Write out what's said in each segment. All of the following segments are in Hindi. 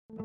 Hello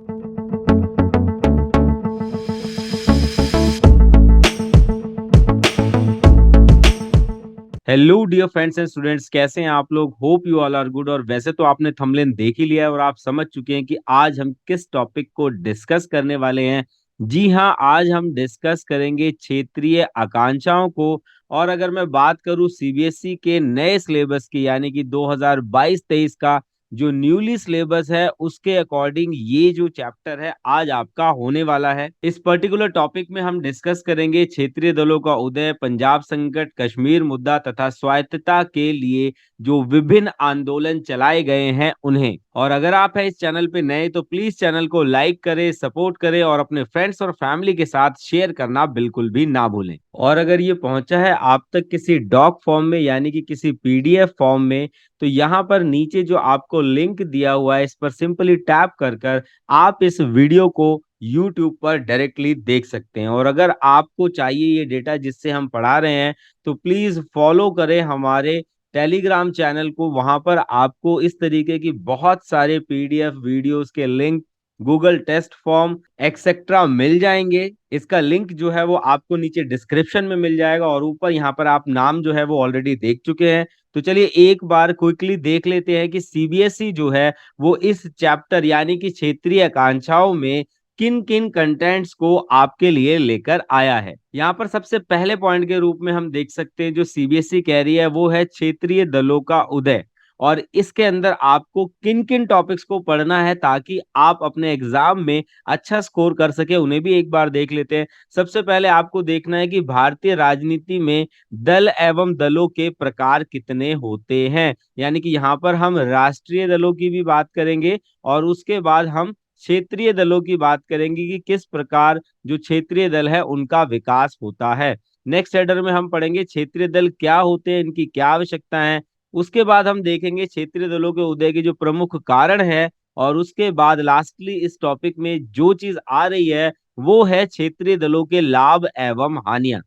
dear friends and students, कैसे हैं आप लोग। Hope you all are good. और वैसे तो आपने थंबनेल देख ही लिया है और आप समझ चुके हैं कि आज हम किस टॉपिक को डिस्कस करने वाले हैं। जी हाँ, आज हम डिस्कस करेंगे क्षेत्रीय आकांक्षाओं को। और अगर मैं बात करूं सीबीएसई के नए सिलेबस की, यानी कि 2022-23 का जो न्यूली सिलेबस है, उसके अकॉर्डिंग ये जो चैप्टर है आज आपका होने वाला है। इस पर्टिकुलर टॉपिक में हम डिस्कस करेंगे क्षेत्रीय दलों का उदय, पंजाब संकट, कश्मीर मुद्दा तथा स्वायत्तता के लिए जो विभिन्न आंदोलन चलाए गए हैं उन्हें। और अगर आप है इस चैनल पे नए तो प्लीज चैनल को लाइक करें, सपोर्ट करें और अपने फ्रेंड्स और फैमिली के साथ शेयर करना बिल्कुल भी ना भूलें। और अगर ये पहुंचा है आप तक किसी डॉक फॉर्म में, यानी कि किसी पीडीएफ फॉर्म में, तो यहाँ पर नीचे जो आपको लिंक दिया हुआ है इस पर सिंपली टैप कर कर आप इस वीडियो को YouTube पर डायरेक्टली देख सकते हैं। और अगर आपको चाहिए ये डेटा जिससे हम पढ़ा रहे हैं तो प्लीज फॉलो करें हमारे टेलीग्राम चैनल को। वहां पर आपको इस तरीके की बहुत सारे पीडीएफ वीडियोस के link, Google test form etcetera मिल जाएंगे। इसका लिंक जो है वो आपको नीचे डिस्क्रिप्शन में मिल जाएगा और ऊपर यहाँ पर आप नाम जो है वो ऑलरेडी देख चुके हैं। तो चलिए एक बार क्विकली देख लेते हैं कि सीबीएसई जो है वो इस चैप्टर यानी कि क्षेत्रीय आकांक्षाओं में किन किन कंटेंट्स को आपके लिए लेकर आया है। यहाँ पर सबसे पहले पॉइंट के रूप में हम देख सकते हैं जो सीबीएसई कह रही है वो है क्षेत्रीय दलों का उदय। और इसके अंदर आपको किन किन टॉपिक्स को पढ़ना है ताकि आप अपने एग्जाम में अच्छा स्कोर कर सके, उन्हें भी एक बार देख लेते हैं। सबसे पहले आपको देखना है कि भारतीय राजनीति में दल एवं दलों के प्रकार कितने होते हैं। यानी कि यहाँ पर हम राष्ट्रीय दलों की भी बात करेंगे और उसके बाद हम क्षेत्रीय दलों की बात करेंगे कि किस प्रकार जो क्षेत्रीय दल है उनका विकास होता है। नेक्स्ट हेडर में हम पढ़ेंगे क्षेत्रीय दल क्या होते हैं, इनकी क्या आवश्यकता है। उसके बाद हम देखेंगे क्षेत्रीय दलों के उदय के जो प्रमुख कारण है। और उसके बाद लास्टली इस टॉपिक में जो चीज आ रही है वो है क्षेत्रीय दलों के लाभ एवं हानियां।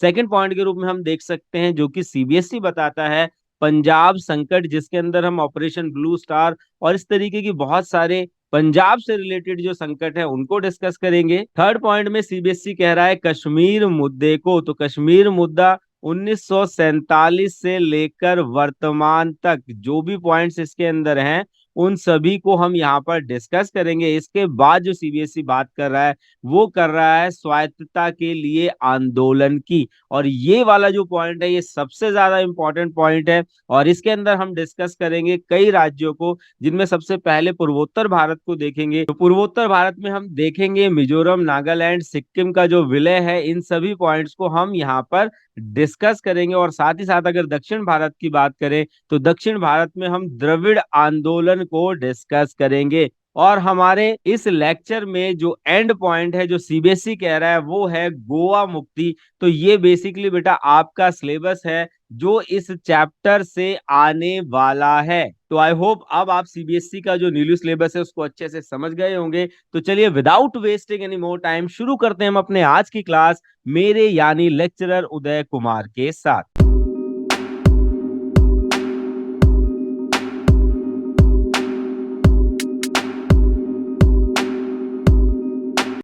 सेकंड पॉइंट के रूप में हम देख सकते हैं जो कि सीबीएसई बताता है पंजाब संकट, जिसके अंदर हम ऑपरेशन ब्लू स्टार और इस तरीके की बहुत सारे पंजाब से रिलेटेड जो संकट है उनको डिस्कस करेंगे। थर्ड पॉइंट में सीबीएसई कह रहा है कश्मीर मुद्दे को, तो कश्मीर मुद्दा 1947 से लेकर वर्तमान तक जो भी पॉइंट्स इसके अंदर हैं उन सभी को हम यहाँ पर डिस्कस करेंगे। इसके बाद जो सीबीएसई बात कर रहा है वो कर रहा है स्वायत्तता के लिए आंदोलन की। और ये वाला जो पॉइंट है ये सबसे ज्यादा इंपॉर्टेंट पॉइंट है। और इसके अंदर हम डिस्कस करेंगे कई राज्यों को, जिनमें सबसे पहले पूर्वोत्तर भारत को देखेंगे। तो पूर्वोत्तर भारत में हम देखेंगे मिजोरम, नागालैंड, सिक्किम का जो विलय है, इन सभी पॉइंट्स को हम यहाँ पर डिस्कस करेंगे। और साथ ही साथ अगर दक्षिण भारत की बात करें तो दक्षिण भारत में हम द्रविड़ आंदोलन को डिस्कस करेंगे। और हमारे इस लेक्चर में जो एंड पॉइंट है जो सीबीएसई कह रहा है वो है गोवा मुक्ति। तो ये बेसिकली बेटा आपका सिलेबस है जो इस चैप्टर से आने वाला है। तो आई होप अब आप सीबीएसई का जो न्यू सिलेबस है उसको अच्छे से समझ गए होंगे। तो चलिए without wasting any more time शुरू करते हैं हम अपने आज की क्लास मेरे यानी लेक्चरर उदय कुमार के साथ।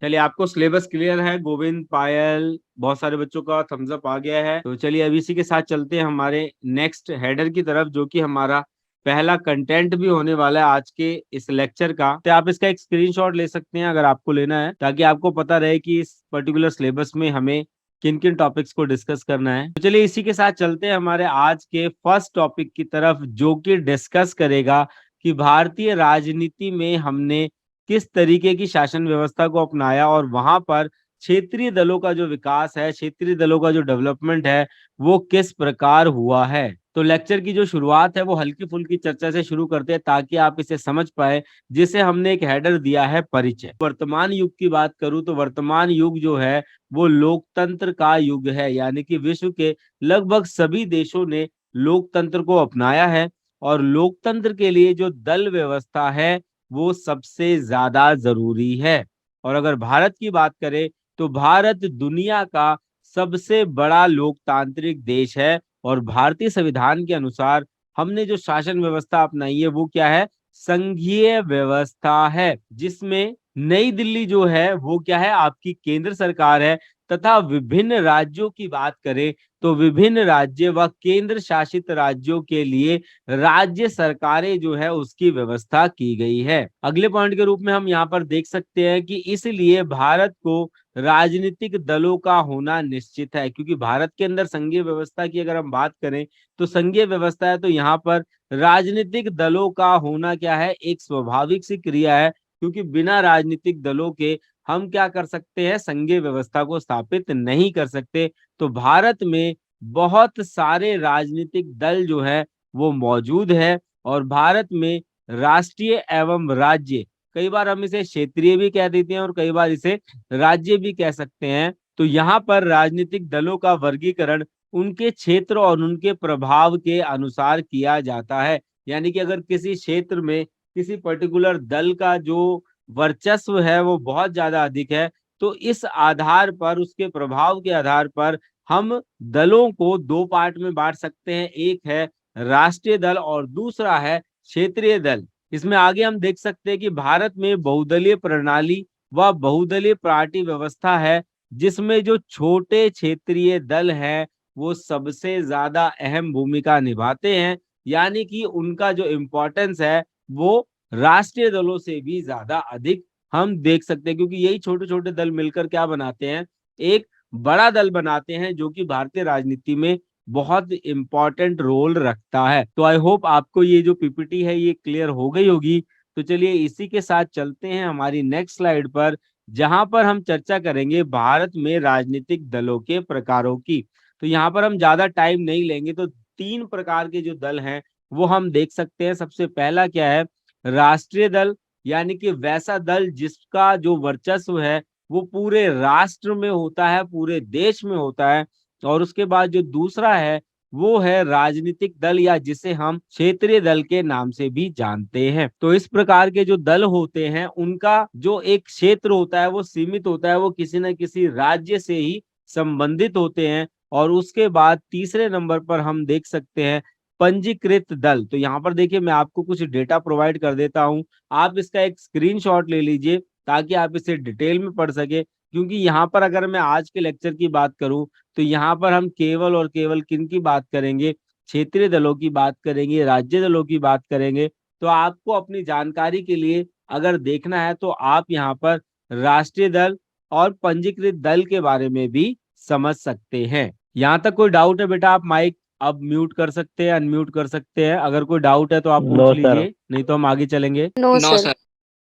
चलिए आपको सिलेबस क्लियर है। गोविंद, पायल, बहुत सारे बच्चों का थम्स अप आ गया है। तो चलिए अभी इसी के साथ चलते हैं हमारे नेक्स्ट हेडर की तरफ, जो कि हमारा पहला कंटेंट भी होने वाला है आज के इस लेक्चर का। तो आप इसका एक स्क्रीनशॉट ले सकते हैं अगर आपको लेना है, ताकि आपको पता रहे कि इस पर्टिकुलर सिलेबस में हमें किन किन टॉपिक्स को डिस्कस करना है। तो चलिए इसी के साथ चलते हैं हमारे आज के फर्स्ट टॉपिक की तरफ, जो कि डिस्कस करेगा कि भारतीय राजनीति में हमने किस तरीके की शासन व्यवस्था को अपनाया और वहां पर क्षेत्रीय दलों का जो विकास है, क्षेत्रीय दलों का जो डेवलपमेंट है वो किस प्रकार हुआ है। तो लेक्चर की जो शुरुआत है वो हल्की फुल्की चर्चा से शुरू करते हैं ताकि आप इसे समझ पाए, जिसे हमने एक हेडर दिया है परिचय। वर्तमान युग की बात करूं तो वर्तमान युग जो है वो लोकतंत्र का युग है, यानी कि विश्व के लगभग सभी देशों ने लोकतंत्र को अपनाया है। और लोकतंत्र के लिए जो दल व्यवस्था है वो सबसे ज्यादा जरूरी है। और अगर भारत की बात करें तो भारत दुनिया का सबसे बड़ा लोकतांत्रिक देश है। और भारतीय संविधान के अनुसार हमने जो शासन व्यवस्था अपनाई है वो क्या है, संघीय व्यवस्था है, जिसमें नई दिल्ली जो है वो क्या है, आपकी केंद्र सरकार है, तथा विभिन्न राज्यों की बात करें तो विभिन्न राज्य व केंद्र शासित राज्यों के लिए राज्य सरकारें जो है उसकी व्यवस्था की गई है। अगले पॉइंट के रूप में हम यहाँ पर देख सकते हैं कि इसलिए भारत को राजनीतिक दलों का होना निश्चित है, क्योंकि भारत के अंदर संघीय व्यवस्था की अगर हम बात करें तो संघीय व्यवस्था है, तो यहाँ पर राजनीतिक दलों का होना क्या है, एक स्वाभाविक सी क्रिया है, क्योंकि बिना राजनीतिक दलों के हम क्या कर सकते हैं, संघीय व्यवस्था को स्थापित नहीं कर सकते। तो भारत में बहुत सारे राजनीतिक दल जो है वो मौजूद है, और भारत में राष्ट्रीय एवं राज्य, कई बार हम इसे क्षेत्रीय भी कह देते हैं और कई बार इसे राज्य भी कह सकते हैं। तो यहाँ पर राजनीतिक दलों का वर्गीकरण उनके क्षेत्र और उनके प्रभाव के अनुसार किया जाता है। यानी कि अगर किसी क्षेत्र में किसी पर्टिकुलर दल का जो वर्चस्व है वो बहुत ज्यादा अधिक है, तो इस आधार पर, उसके प्रभाव के आधार पर हम दलों को दो पार्ट में बांट सकते हैं। एक है राष्ट्रीय दल और दूसरा है क्षेत्रीय दल। इसमें आगे हम देख सकते हैं कि भारत में बहुदलीय प्रणाली व बहुदलीय पार्टी व्यवस्था है, जिसमें जो छोटे क्षेत्रीय दल हैं वो सबसे ज्यादा अहम भूमिका निभाते हैं। यानी कि उनका जो इम्पोर्टेंस है वो राष्ट्रीय दलों से भी ज्यादा अधिक हम देख सकते हैं, क्योंकि यही छोटे छोटे दल मिलकर क्या बनाते हैं, एक बड़ा दल बनाते हैं, जो कि भारतीय राजनीति में बहुत इंपॉर्टेंट रोल रखता है। तो आई होप आपको ये जो पीपीटी है ये क्लियर हो गई होगी। तो चलिए इसी के साथ चलते हैं हमारी नेक्स्ट स्लाइड पर, जहां पर हम चर्चा करेंगे भारत में राजनीतिक दलों के प्रकारों की। तो यहाँ पर हम ज्यादा टाइम नहीं लेंगे, तो तीन प्रकार के जो दल हैं वो हम देख सकते हैं। सबसे पहला क्या है, राष्ट्रीय दल, यानी कि वैसा दल जिसका जो वर्चस्व है वो पूरे राष्ट्र में होता है, पूरे देश में होता है। और उसके बाद जो दूसरा है वो है राजनीतिक दल, या जिसे हम क्षेत्रीय दल के नाम से भी जानते हैं। तो इस प्रकार के जो दल होते हैं उनका जो एक क्षेत्र होता है वो सीमित होता है, वो किसी न किसी राज्य से ही संबंधित होते हैं। और उसके बाद तीसरे नंबर पर हम देख सकते हैं पंजीकृत दल। तो यहाँ पर देखिए मैं आपको कुछ डेटा प्रोवाइड कर देता हूँ, आप इसका एक स्क्रीनशॉट ले लीजिए ताकि आप इसे डिटेल में पढ़ सके। क्योंकि यहाँ पर अगर मैं आज के लेक्चर की बात करूं तो यहाँ पर हम केवल और केवल किन की बात करेंगे, क्षेत्रीय दलों की बात करेंगे, राज्य दलों की बात करेंगे। तो आपको अपनी जानकारी के लिए अगर देखना है तो आप यहाँ पर राष्ट्रीय दल और पंजीकृत दल के बारे में भी समझ सकते हैं। यहाँ तक कोई डाउट है बेटा, आप माइक अब म्यूट कर सकते हैं, अनम्यूट कर सकते हैं। अगर कोई डाउट है तो आप पूछ नो सर। लीजिए, नहीं तो हम आगे चलेंगे। No no sir. सर।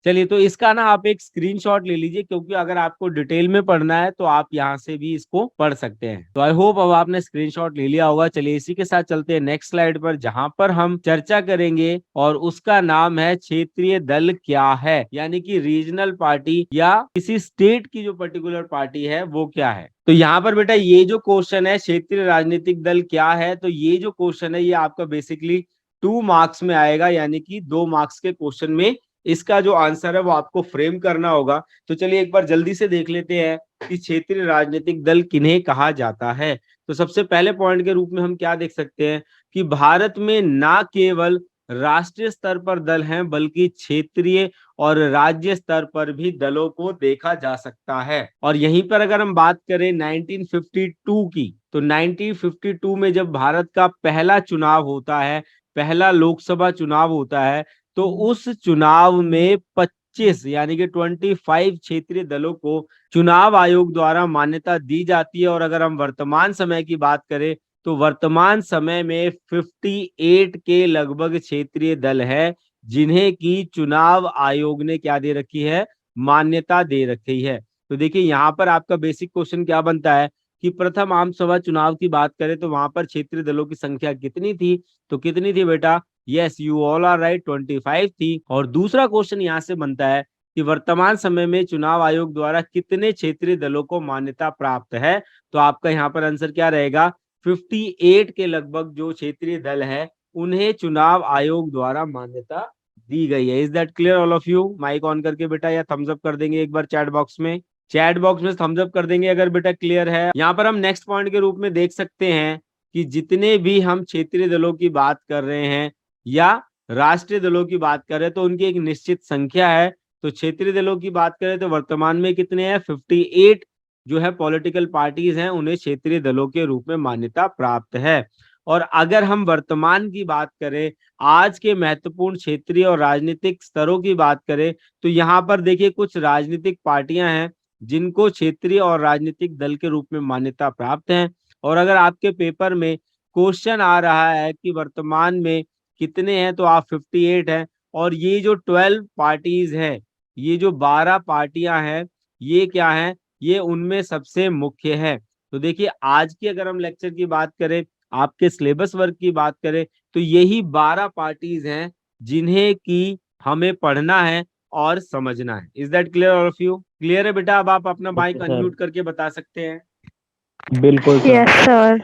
चलिए, तो इसका ना आप एक स्क्रीनशॉट ले लीजिए, क्योंकि अगर आपको डिटेल में पढ़ना है तो आप यहाँ से भी इसको पढ़ सकते हैं। तो आई होप अब आपने स्क्रीनशॉट ले लिया होगा। चलिए इसी के साथ चलते हैं नेक्स्ट स्लाइड पर, जहां पर हम चर्चा करेंगे और उसका नाम है क्षेत्रीय दल क्या है, यानी कि रीजनल पार्टी या किसी स्टेट की जो पर्टिकुलर पार्टी है वो क्या है। तो यहाँ पर बेटा ये जो क्वेश्चन है क्षेत्रीय राजनीतिक दल क्या है, तो ये जो क्वेश्चन है ये आपका बेसिकली 2 मार्क्स में आएगा, यानी कि 2 मार्क्स के क्वेश्चन में इसका जो आंसर है वो आपको फ्रेम करना होगा। तो चलिए एक बार जल्दी से देख लेते हैं कि क्षेत्रीय राजनीतिक दल किन्हें कहा जाता है। तो सबसे पहले पॉइंट के रूप में हम क्या देख सकते हैं कि भारत में ना केवल राष्ट्रीय स्तर पर दल हैं, बल्कि क्षेत्रीय और राज्य स्तर पर भी दलों को देखा जा सकता है। और यहीं पर अगर हम बात करें 1952 की, तो 1952 में जब भारत का पहला चुनाव होता है, पहला लोकसभा चुनाव होता है, तो उस चुनाव में 25 यानी कि 25 क्षेत्रीय दलों को चुनाव आयोग द्वारा मान्यता दी जाती है। और अगर हम वर्तमान समय की बात करें तो वर्तमान समय में 58 के लगभग क्षेत्रीय दल है, जिन्हें की चुनाव आयोग ने क्या दे रखी है, मान्यता दे रखी है। तो देखिए यहाँ पर आपका बेसिक क्वेश्चन क्या बनता है कि प्रथम आम सभा चुनाव की बात करें तो वहां पर क्षेत्रीय दलों की संख्या कितनी थी, तो कितनी थी बेटा, yes you all are right, 25 थी। और दूसरा क्वेश्चन यहाँ से बनता है कि वर्तमान समय में चुनाव आयोग द्वारा कितने क्षेत्रीय दलों को मान्यता प्राप्त है, तो आपका यहाँ पर आंसर क्या रहेगा, 58 के लगभग जो क्षेत्रीय दल है उन्हें चुनाव आयोग द्वारा मान्यता दी गई है। Is that clear all of you? Mic on करके बेटा या थम्स अप कर देंगे एक बार चैट बॉक्स में, चैट बॉक्स में थम्स अप कर देंगे अगर बेटा क्लियर है। यहाँ पर हम नेक्स्ट पॉइंट के रूप में देख सकते हैं कि जितने भी हम क्षेत्रीय दलों की बात कर रहे हैं या राष्ट्रीय दलों की बात करें तो उनकी एक निश्चित संख्या है। तो क्षेत्रीय दलों की बात करें तो वर्तमान में कितने हैं, 58 जो है पॉलिटिकल पार्टीज हैं, उन्हें क्षेत्रीय दलों के रूप में मान्यता प्राप्त है। और अगर हम वर्तमान की बात करें, आज के महत्वपूर्ण क्षेत्रीय और राजनीतिक स्तरों की बात करें, तो यहाँ पर देखिए कुछ राजनीतिक पार्टियां हैं जिनको क्षेत्रीय और राजनीतिक दल के रूप में मान्यता प्राप्त है। और अगर आपके पेपर में क्वेश्चन आ रहा है कि वर्तमान में कितने हैं, तो आप 58 हैं। और ये जो 12 पार्टीज है, ये जो 12 पार्टियां हैं, ये क्या है, ये उनमें सबसे मुख्य है। तो देखिए आज की अगर हम लेक्चर की बात करें, आपके सिलेबस वर्क की बात करें, तो यही 12 पार्टीज हैं जिन्हें की हमें पढ़ना है और समझना है। Is that clear all of you? Clear है बेटा? अब आप अपना माइक ओके सर। अनम्यूट करके बता सकते हैं। बिल्कुल सर। Yes sir.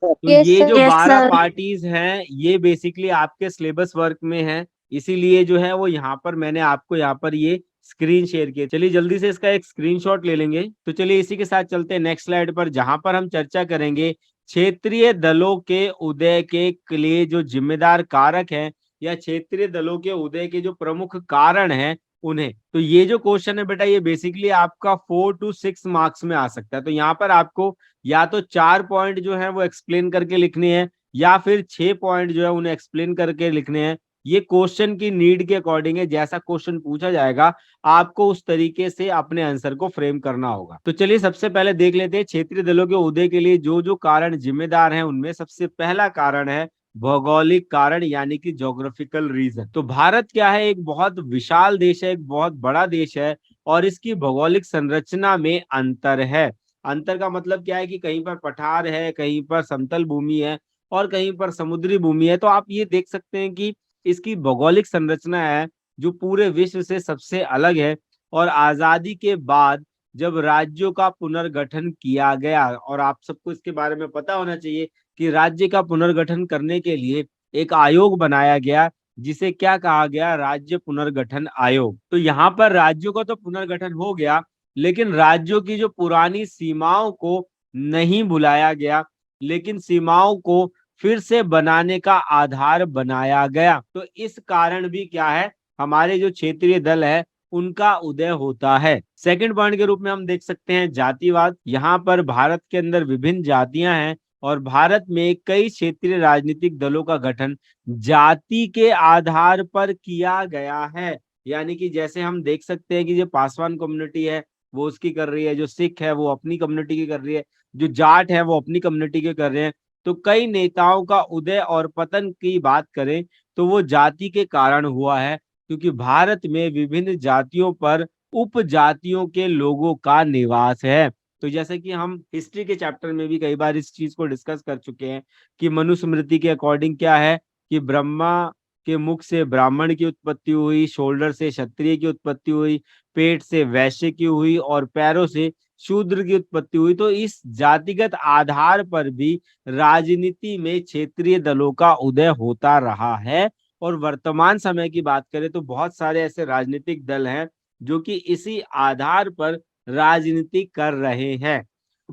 तो ये जो 12 पार्टीज हैं, ये बेसिकली आपके सिलेबस वर्क में है, इसीलिए जो है वो यहाँ पर मैंने आपको यहाँ पर ये स्क्रीन शेयर किया। चलिए जल्दी से इसका एक स्क्रीनशॉट ले लेंगे। तो चलिए इसी के साथ चलते हैं नेक्स्ट स्लाइड पर, जहां पर हम चर्चा करेंगे क्षेत्रीय दलों के उदय के लिए जो जिम्मेदार कारक हैं, या क्षेत्रीय दलों के उदय के जो प्रमुख कारण हैं उन्हें। तो ये जो क्वेश्चन है बेटा, ये बेसिकली आपका 4 to 6 मार्क्स में आ सकता है। तो यहाँ पर आपको या तो 4 पॉइंट जो है वो एक्सप्लेन करके लिखने हैं, या फिर 6 पॉइंट जो है उन्हें एक्सप्लेन करके लिखने हैं। ये क्वेश्चन की नीड के अकॉर्डिंग है, जैसा क्वेश्चन पूछा जाएगा आपको उस तरीके से अपने आंसर को फ्रेम करना होगा। तो चलिए सबसे पहले देख लेते हैं क्षेत्रीय दलों के उदय के लिए जो जो कारण जिम्मेदार हैं, उनमें सबसे पहला कारण है भौगोलिक कारण, यानी कि ज्योग्राफिकल रीजन। तो भारत क्या है, एक बहुत विशाल देश है, एक बहुत बड़ा देश है, और इसकी भौगोलिक संरचना में अंतर है। अंतर का मतलब क्या है कि कहीं पर पठार है, कहीं पर समतल भूमि है, और कहीं पर समुद्री भूमि है। तो आप ये देख सकते हैं कि इसकी भौगोलिक संरचना है जो पूरे विश्व से सबसे अलग है। और आजादी के बाद जब राज्यों का पुनर्गठन किया गया, और आप सबको इसके बारे में पता होना चाहिए कि राज्य का पुनर्गठन करने के लिए एक आयोग बनाया गया, जिसे क्या कहा गया, राज्य पुनर्गठन आयोग। तो यहाँ पर राज्यों का तो पुनर्गठन हो गया, लेकिन राज्यों की जो पुरानी सीमाओं को नहीं भुलाया गया, लेकिन सीमाओं को फिर से बनाने का आधार बनाया गया। तो इस कारण भी क्या है, हमारे जो क्षेत्रीय दल है उनका उदय होता है। सेकंड पॉइंट के रूप में हम देख सकते हैं जातिवाद। यहाँ पर भारत के अंदर विभिन्न जातियां हैं, और भारत में कई क्षेत्रीय राजनीतिक दलों का गठन जाति के आधार पर किया गया है। यानी कि जैसे हम देख सकते हैं कि जो पासवान कम्युनिटी है वो उसकी कर रही है, जो सिख है वो अपनी कम्युनिटी की कर रही है, जो जाट है वो अपनी कम्युनिटी के कर रहे हैं। तो कई नेताओं का उदय और पतन की बात करें तो वो जाति के कारण हुआ है, क्योंकि भारत में विभिन्न जातियों पर उपजातियों के लोगों का निवास है। तो जैसे कि हम हिस्ट्री के चैप्टर में भी कई बार इस चीज को डिस्कस कर चुके हैं कि मनुस्मृति के अकॉर्डिंग क्या है कि ब्रह्मा के मुख से ब्राह्मण की उत्पत्ति हुई, शोल्डर से क्षत्रिय की उत्पत्ति हुई, पेट से वैश्य की हुई, और पैरों से शूद्र की उत्पत्ति हुई। तो इस जातिगत आधार पर भी राजनीति में क्षेत्रीय दलों का उदय होता रहा है। और वर्तमान समय की बात करें तो बहुत सारे ऐसे राजनीतिक दल हैं जो कि इसी आधार पर राजनीति कर रहे हैं।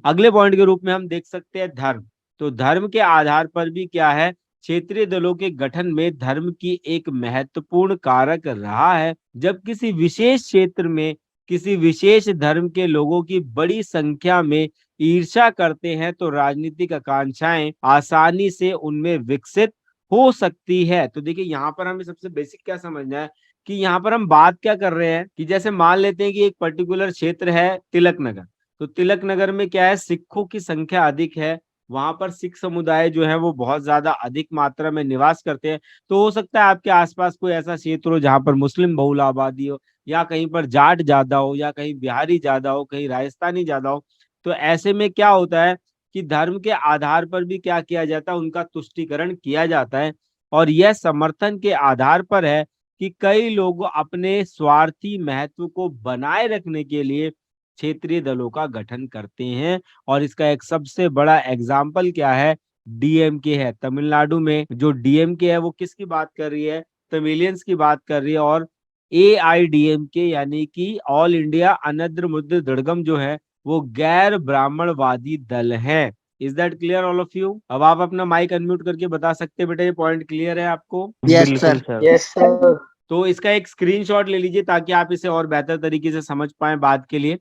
अगले पॉइंट के रूप में हम देख सकते हैं धर्म। तो धर्म के आधार पर भी क्या है, क्षेत्रीय दलों के गठन में धर्म की एक महत्वपूर्ण कारक रहा है। जब किसी विशेष क्षेत्र में किसी विशेष धर्म के लोगों की बड़ी संख्या में ईर्ष्या करते हैं, तो राजनीतिक आकांक्षाएं आसानी से उनमें विकसित हो सकती है। तो देखिए यहाँ पर हमें सबसे बेसिक क्या समझना है कि यहाँ पर हम बात क्या कर रहे हैं कि जैसे मान लेते हैं कि एक पर्टिकुलर क्षेत्र है तिलक नगर। तो तिलक नगर में क्या है, सिखों की संख्या अधिक है, वहां पर सिख समुदाय जो है वो बहुत ज्यादा अधिक मात्रा में निवास करते हैं। तो हो सकता है आपके आसपास कोई ऐसा क्षेत्र हो जहां पर मुस्लिम बहुल आबादी हो, या कहीं पर जाट ज्यादा हो, या कहीं बिहारी ज्यादा हो, कहीं राजस्थानी ज्यादा हो। तो ऐसे में क्या होता है कि धर्म के आधार पर भी क्या किया जाता है, उनका तुष्टीकरण किया जाता है। और यह समर्थन के आधार पर है कि कई लोग अपने स्वार्थी महत्व को बनाए रखने के लिए क्षेत्रीय दलों का गठन करते हैं। और इसका एक सबसे बड़ा एग्जाम्पल क्या है, डीएमके है। तमिलनाडु में जो डीएमके है वो किसकी बात कर रही है, तमिलियंस की बात कर रही है। और एआईडीएमके यानी कि ऑल इंडिया अनद्र मुद्र दृढ़गम जो है वो गैर ब्राह्मणवादी दल है। Is that clear all of you? अब आप अपना माइक अनम्यूट करके बता सकते हैं बेटा ये पॉइंट क्लियर है आपको? यस बिल्कुल सर। सर। Yes sir. तो इसका एक स्क्रीनशॉट ले लीजिए ताकि आप इसे और बेहतर तरीके से समझ पाएं बात के लिए।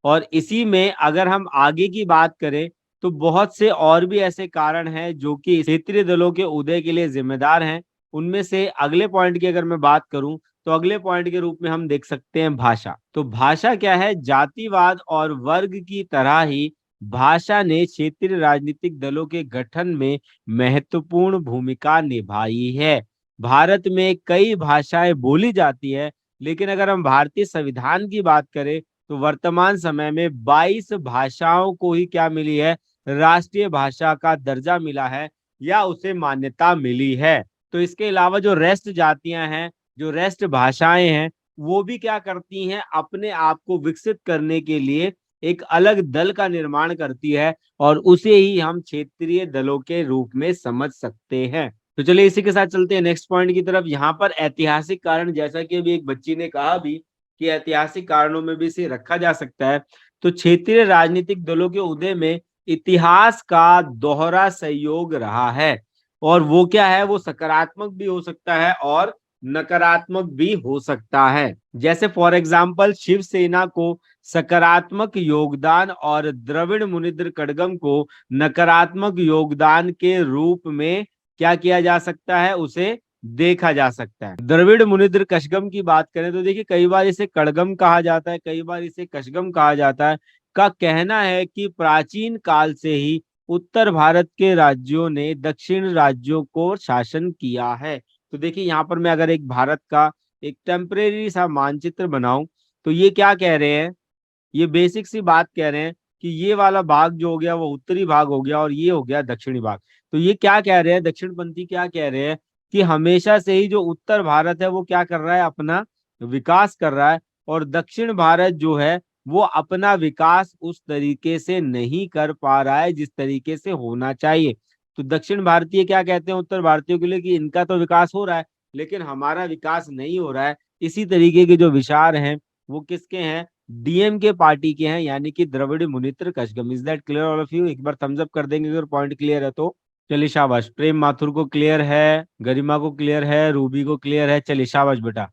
और इसी में अगर हम आगे की बात करें तो बहुत से और भी ऐसे कारण हैं जो कि क्षेत्रीय दलों के उदय के लिए जिम्मेदार हैं। उनमें से अगले पॉइंट की अगर मैं बात करूं तो अगले पॉइंट के रूप में हम देख सकते हैं भाषा। तो भाषा क्या है? जातिवाद और वर्ग की तरह ही भाषा ने क्षेत्रीय राजनीतिक दलों के गठन में महत्वपूर्ण भूमिका निभाई है। भारत में कई भाषाएं बोली जाती है, लेकिन अगर हम भारतीय संविधान की बात करें तो वर्तमान समय में 22 भाषाओं को ही क्या मिली है? राष्ट्रीय भाषा का दर्जा मिला है या उसे मान्यता मिली है। तो इसके अलावा जो रेस्ट जातियां हैं, जो रेस्ट भाषाएं हैं, वो भी क्या करती हैं? अपने आप को विकसित करने के लिए एक अलग दल का निर्माण करती है और उसे ही हम क्षेत्रीय दलों के रूप में समझ सकते हैं। तो चलिए इसी के साथ चलते हैं नेक्स्ट पॉइंट की तरफ। यहाँ पर ऐतिहासिक कारण, जैसा कि अभी एक बच्ची ने कहा भी कि ऐतिहासिक कारणों में भी इसे रखा जा सकता है, तो क्षेत्रीय राजनीतिक दलों के उदय में इतिहास का दोहरा सहयोग रहा है। और वो क्या है? वो सकारात्मक भी हो सकता है और नकारात्मक भी हो सकता है। जैसे फॉर एग्जाम्पल शिवसेना को सकारात्मक योगदान और द्रविड़ मुनित्र कड़गम को नकारात्मक योगदान के रूप में क्या किया जा सकता है? उसे देखा जा सकता है। द्रविड़ मुनित्र कशगम की बात करें तो देखिए कई बार इसे कड़गम कहा जाता है, कई बार इसे कशगम कहा जाता है। का कहना है कि प्राचीन काल से ही उत्तर भारत के राज्यों ने दक्षिण राज्यों को शासन किया है। तो देखिए यहाँ पर मैं अगर एक भारत का एक टेम्परेरी सा मानचित्र बनाऊं तो ये क्या कह रहे हैं? ये बेसिक सी बात कह रहे हैं कि ये वाला भाग जो हो गया वो उत्तरी भाग हो गया और ये हो गया दक्षिणी भाग। तो ये क्या कह रहे हैं? दक्षिणपंथी क्या कह रहे हैं कि हमेशा से ही जो उत्तर भारत है वो क्या कर रहा है? अपना विकास कर रहा है। और दक्षिण भारत जो है वो अपना विकास उस तरीके से नहीं कर पा रहा है जिस तरीके से होना चाहिए। तो दक्षिण भारतीय क्या कहते हैं उत्तर भारतीयों के लिए कि इनका तो विकास हो रहा है लेकिन हमारा विकास नहीं हो रहा है। इसी तरीके के जो विचार हैं वो किसके हैं? डीएमके पार्टी के हैं, यानी कि Dravida Munnetra Kazhagam. Is that clear all of you? एक बार थम्स अप कर देंगे अगर पॉइंट क्लियर है तो। चलिए शाबाश। प्रेम माथुर को क्लियर है, गरिमा को क्लियर है, रूबी को क्लियर है। चलिए शाबाश बेटा।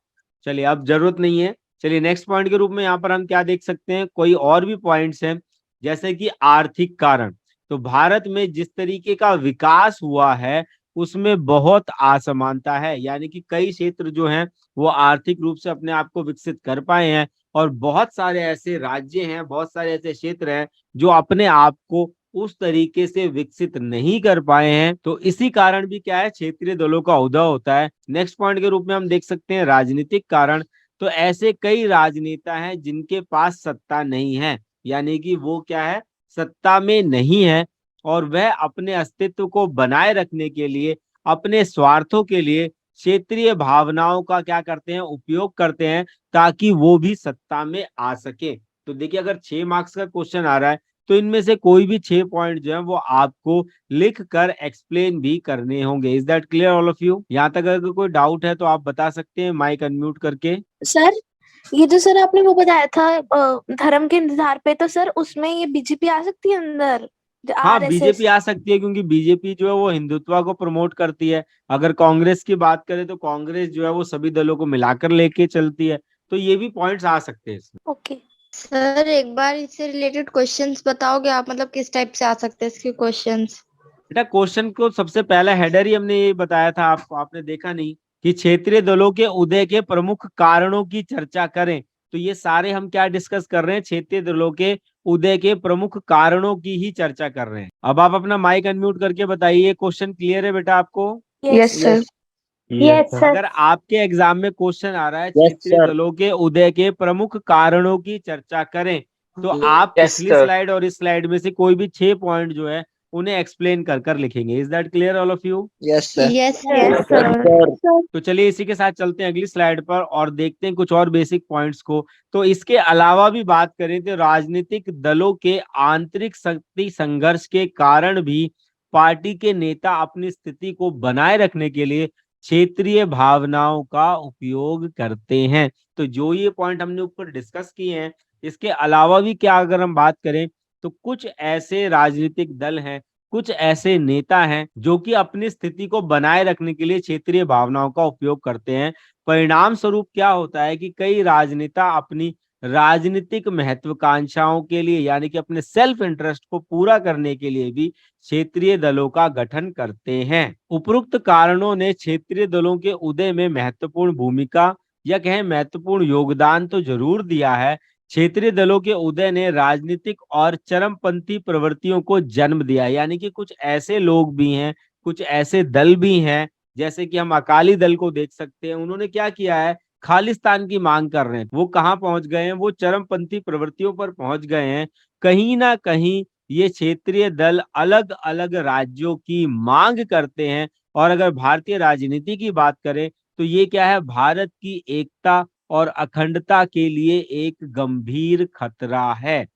चलिए अब जरूरत नहीं है। चलिए नेक्स्ट पॉइंट के रूप में यहाँ पर हम क्या देख सकते हैं? कोई और भी पॉइंट्स हैं जैसे कि आर्थिक कारण। तो भारत में जिस तरीके का विकास हुआ है उसमें बहुत असमानता है, यानी कि कई क्षेत्र जो हैं वो आर्थिक रूप से अपने आप को विकसित कर पाए हैं और बहुत सारे ऐसे राज्य हैं, बहुत सारे ऐसे क्षेत्र हैं जो अपने आप को उस तरीके से विकसित नहीं कर पाए हैं। तो इसी कारण भी क्या है? क्षेत्रीय दलों का उदय होता है। नेक्स्ट पॉइंट के रूप में हम देख सकते हैं राजनीतिक कारण। तो ऐसे कई राजनेता हैं जिनके पास सत्ता नहीं है, यानी कि वो क्या है? सत्ता में नहीं है और वह अपने अस्तित्व को बनाए रखने के लिए, अपने स्वार्थों के लिए क्षेत्रीय भावनाओं का क्या करते हैं? उपयोग करते हैं ताकि वो भी सत्ता में आ सके। तो देखिए अगर 6 मार्क्स का क्वेश्चन आ रहा है तो इनमें से कोई भी 6 पॉइंट जो है वो आपको लिख कर एक्सप्लेन भी करने होंगे। Is that clear all of you? यहाँ तक अगर कोई डाउट है तो आप बता सकते हैं माइक अनम्यूट करके। सर ये जो सर आपने वो बताया था धर्म के आधार पे, तो सर उसमें ये बीजेपी आ सकती है अंदर? हाँ आरएसएस? बीजेपी आ सकती है क्योंकि बीजेपी जो है वो हिंदुत्व को प्रमोट करती है। अगर कांग्रेस की बात करें तो कांग्रेस जो है वो सभी दलों को मिलाकर लेके चलती है। तो ये भी पॉइंट्स आ सकते हैं इसमें। ओके सर एक बार इससे रिलेटेड क्वेश्चंस बताओगे आप, मतलब किस टाइप से आ सकते हैं इसके क्वेश्चंस? बेटा क्वेश्चन को सबसे पहला हेडर ही हमने ये बताया था आपको, आपने देखा नहीं कि क्षेत्रीय दलों के उदय के प्रमुख कारणों की चर्चा करें। तो ये सारे हम क्या डिस्कस कर रहे हैं? क्षेत्रीय दलों के उदय के प्रमुख कारणों की ही चर्चा कर रहे हैं। अब आप अपना माइक अनम्यूट करके बताइए क्वेश्चन क्लियर है बेटा आपको? Yes sir. Yes sir. अगर आपके एग्जाम में क्वेश्चन आ रहा है Yes, क्षेत्रीय sir. दलों के उदय के प्रमुख कारणों की चर्चा करें, तो आप Yes, पिछली sir. स्लाइड और इस स्लाइड में से कोई भी 6 पॉइंट जो है उन्हें एक्सप्लेन कर कर लिखेंगे। Is that clear all of you? Yes sir. Yes sir. तो चलिए इसी के साथ चलते हैं अगली स्लाइड पर और देखते हैं कुछ और बेसिक पॉइंट्स को। तो इसके अलावा भी बात करें तो राजनीतिक दलों के आंतरिक शक्ति संघर्ष के कारण भी पार्टी के नेता अपनी स्थिति को बनाए रखने के लिए क्षेत्रीय भावनाओं का उपयोग करते हैं। तो जो ये पॉइंट हमने ऊपर डिस्कस किए हैं, इसके अलावा भी क्या अगर हम बात करें तो कुछ ऐसे राजनीतिक दल हैं, कुछ ऐसे नेता हैं जो कि अपनी स्थिति को बनाए रखने के लिए क्षेत्रीय भावनाओं का उपयोग करते हैं। परिणाम स्वरूप क्या होता है कि कई राजनेता अपनी राजनीतिक महत्वाकांक्षाओं के लिए यानी कि अपने सेल्फ इंटरेस्ट को पूरा करने के लिए भी क्षेत्रीय दलों का गठन करते हैं। उपरोक्त कारणों ने क्षेत्रीय दलों के उदय में महत्वपूर्ण भूमिका या कहें महत्वपूर्ण योगदान तो जरूर दिया है। क्षेत्रीय दलों के उदय ने राजनीतिक और चरमपंथी प्रवृत्तियों को जन्म दिया, यानी कि कुछ ऐसे लोग भी हैं, कुछ ऐसे दल भी हैं, जैसे कि हम अकाली दल को देख सकते हैं। उन्होंने क्या किया है, खालिस्तान की मांग कर रहे हैं। वो कहाँ पहुंच गए हैं, वो चरमपंथी प्रवृत्तियों पर पहुंच गए हैं। कहीं ना कहीं ये क्षेत्रीय दल अलग अलग राज्यों की मांग करते हैं। और अगर भारतीय राजनीति की बात करें तो ये क्या है, भारत की एकता और अखंडता के लिए एक गंभीर खतरा है।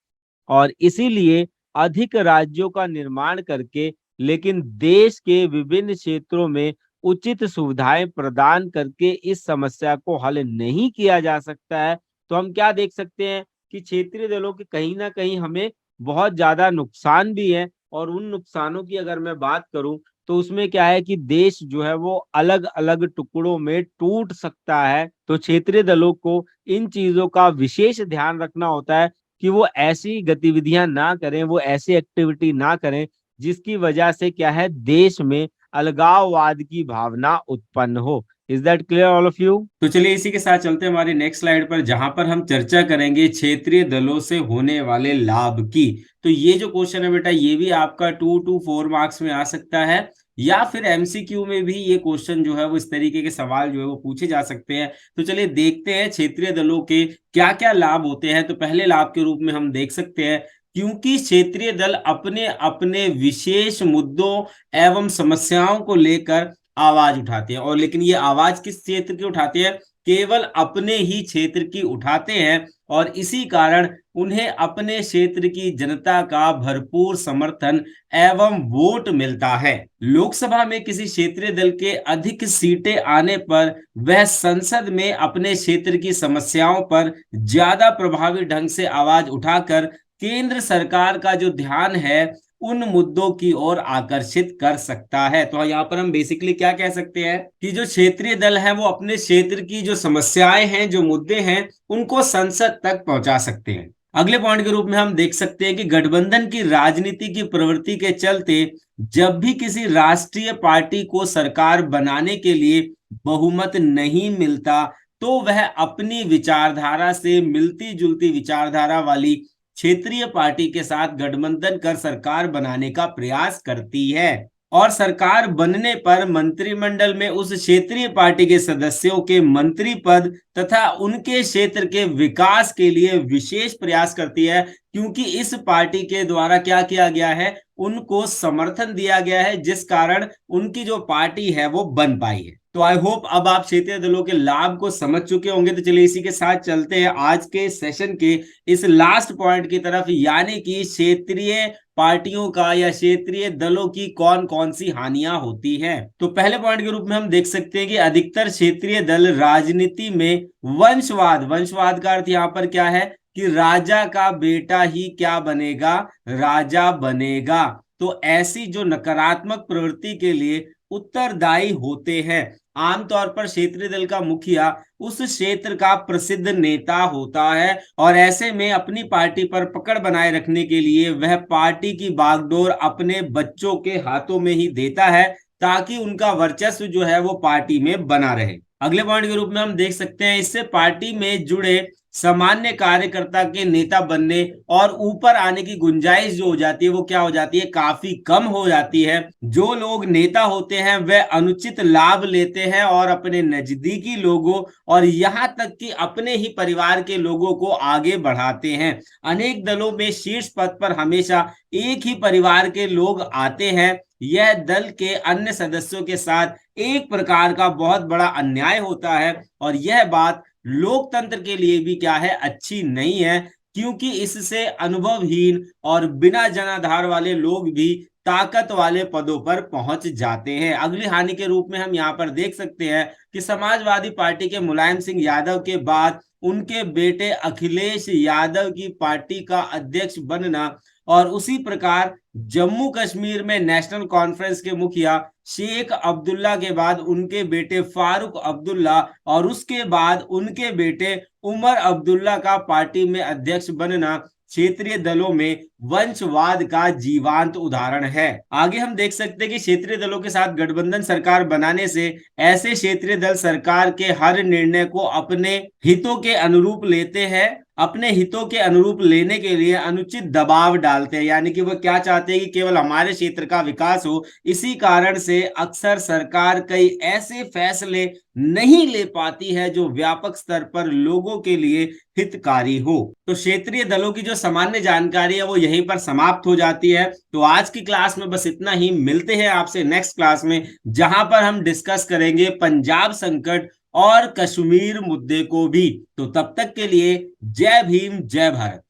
और इसीलिए अधिक राज्यों का निर्माण करके लेकिन देश के विभिन्न क्षेत्रों में उचित सुविधाएं प्रदान करके इस समस्या को हल नहीं किया जा सकता है। तो हम क्या देख सकते हैं कि क्षेत्रीय दलों के कहीं ना कहीं हमें बहुत ज्यादा नुकसान भी है। और उन नुकसानों की अगर मैं बात करूं तो उसमें क्या है कि देश जो है वो अलग अलग टुकड़ों में टूट सकता है। तो क्षेत्रीय दलों को इन चीजों का विशेष ध्यान रखना होता है कि वो ऐसी गतिविधियां ना करें, वो ऐसी एक्टिविटी ना करें जिसकी वजह से क्या है, देश में अलगाववाद की भावना उत्पन्न हो। Is that clear all of you? तो चलिए इसी के साथ चलते हैं हमारी नेक्स्ट स्लाइड पर, जहां पर हम चर्चा करेंगे क्षेत्रीय दलों से होने वाले लाभ की। तो ये जो क्वेश्चन है बेटा, ये भी आपका 2 to 4 मार्क्स में आ सकता है, या फिर एमसीक्यू में भी ये क्वेश्चन जो है वो इस तरीके के सवाल जो है वो पूछे जा सकते हैं। तो चलिए देखते हैं क्षेत्रीय दलों के क्या क्या लाभ होते हैं। तो पहले लाभ के रूप में हम देख सकते हैं, क्योंकि क्षेत्रीय दल अपने अपने विशेष मुद्दों एवं समस्याओं को लेकर आवाज उठाते हैं। और लेकिन ये आवाज किस क्षेत्र की उठाते हैं, केवल अपने ही क्षेत्र की उठाते हैं। और इसी कारण उन्हें अपने क्षेत्र की जनता का भरपूर समर्थन एवं वोट मिलता है। लोकसभा में किसी क्षेत्रीय दल के अधिक सीटें आने पर वह संसद में अपने क्षेत्र की समस्याओं पर ज्यादा प्रभावी ढंग से आवाज उठाकर केंद्र सरकार का जो ध्यान है उन मुद्दों की ओर आकर्षित कर सकता है। तो यहाँ पर हम बेसिकली क्या कह सकते हैं कि जो क्षेत्रीय दल है वो अपने क्षेत्र की जो समस्याएं हैं, जो मुद्दे हैं, उनको संसद तक पहुंचा सकते हैं। अगले पॉइंट के रूप में हम देख सकते हैं कि गठबंधन की राजनीति की प्रवृत्ति के चलते जब भी किसी राष्ट्रीय पार्टी को सरकार बनाने के लिए बहुमत नहीं मिलता तो वह अपनी विचारधारा से मिलती जुलती विचारधारा वाली क्षेत्रीय पार्टी के साथ गठबंधन कर सरकार बनाने का प्रयास करती है। और सरकार बनने पर मंत्रिमंडल में उस क्षेत्रीय पार्टी के सदस्यों के मंत्री पद तथा उनके क्षेत्र के विकास के लिए विशेष प्रयास करती है, क्योंकि इस पार्टी के द्वारा क्या किया गया है, उनको समर्थन दिया गया है, जिस कारण उनकी जो पार्टी है वो बन पाई है। तो आई होप अब आप क्षेत्रीय दलों के लाभ को समझ चुके होंगे। तो चलिए इसी के साथ चलते हैं आज के सेशन के इस लास्ट पॉइंट की तरफ, यानी कि क्षेत्रीय पार्टियों का या क्षेत्रीय दलों की कौन कौन सी हानियां होती हैं। तो पहले पॉइंट के रूप में हम देख सकते हैं कि अधिकतर क्षेत्रीय दल राजनीति में वंशवाद का अर्थ यहाँ पर क्या है कि राजा का बेटा ही क्या बनेगा, राजा बनेगा। तो ऐसी जो नकारात्मक प्रवृत्ति के लिए उत्तरदायी होते हैं। आमतौर पर क्षेत्रीय दल का मुखिया उस क्षेत्र का प्रसिद्ध नेता होता है और ऐसे में अपनी पार्टी पर पकड़ बनाए रखने के लिए वह पार्टी की बागडोर अपने बच्चों के हाथों में ही देता है, ताकि उनका वर्चस्व जो है वो पार्टी में बना रहे। अगले पॉइंट के रूप में हम देख सकते हैं, इससे पार्टी में जुड़े सामान्य कार्यकर्ता के नेता बनने और ऊपर आने की गुंजाइश जो हो जाती है वो क्या हो जाती है, काफी कम हो जाती है। जो लोग नेता होते हैं वह अनुचित लाभ लेते हैं और अपने नजदीकी लोगों और यहाँ तक कि अपने ही परिवार के लोगों को आगे बढ़ाते हैं। अनेक दलों में शीर्ष पद पर हमेशा एक ही परिवार के लोग आते हैं। यह दल के अन्य सदस्यों के साथ एक प्रकार का बहुत बड़ा अन्याय होता है और यह बात लोकतंत्र के लिए भी क्या है, अच्छी नहीं है, क्योंकि इससे अनुभवहीन और बिना जनाधार वाले लोग भी ताकत वाले पदों पर पहुंच जाते हैं। अगली हानि के रूप में हम यहाँ पर देख सकते हैं कि समाजवादी पार्टी के मुलायम सिंह यादव के बाद उनके बेटे अखिलेश यादव की पार्टी का अध्यक्ष बनना और उसी प्रकार जम्मू कश्मीर में नेशनल कॉन्फ्रेंस के मुखिया शेख अब्दुल्ला के बाद उनके बेटे फारूक अब्दुल्ला और उसके बाद उनके बेटे उमर अब्दुल्ला का पार्टी में अध्यक्ष बनना क्षेत्रीय दलों में वंशवाद का जीवांत उदाहरण है। आगे हम देख सकते हैं कि क्षेत्रीय दलों के साथ गठबंधन सरकार बनाने से ऐसे क्षेत्रीय दल सरकार के हर निर्णय को अपने हितों के अनुरूप लेते हैं, अपने हितों के अनुरूप लेने के लिए अनुचित दबाव डालते हैं, यानी कि वो क्या चाहते हैं कि केवल हमारे क्षेत्र का विकास हो। इसी कारण से अक्सर सरकार कई ऐसे फैसले नहीं ले पाती है जो व्यापक स्तर पर लोगों के लिए हितकारी हो। तो क्षेत्रीय दलों की जो सामान्य जानकारी है वो यहीं पर समाप्त हो जाती है। तो आज की क्लास में बस इतना ही। मिलते हैं आपसे नेक्स्ट क्लास में, जहां पर हम डिस्कस करेंगे पंजाब संकट और कश्मीर मुद्दे को भी। तो तब तक के लिए जय भीम, जय भारत।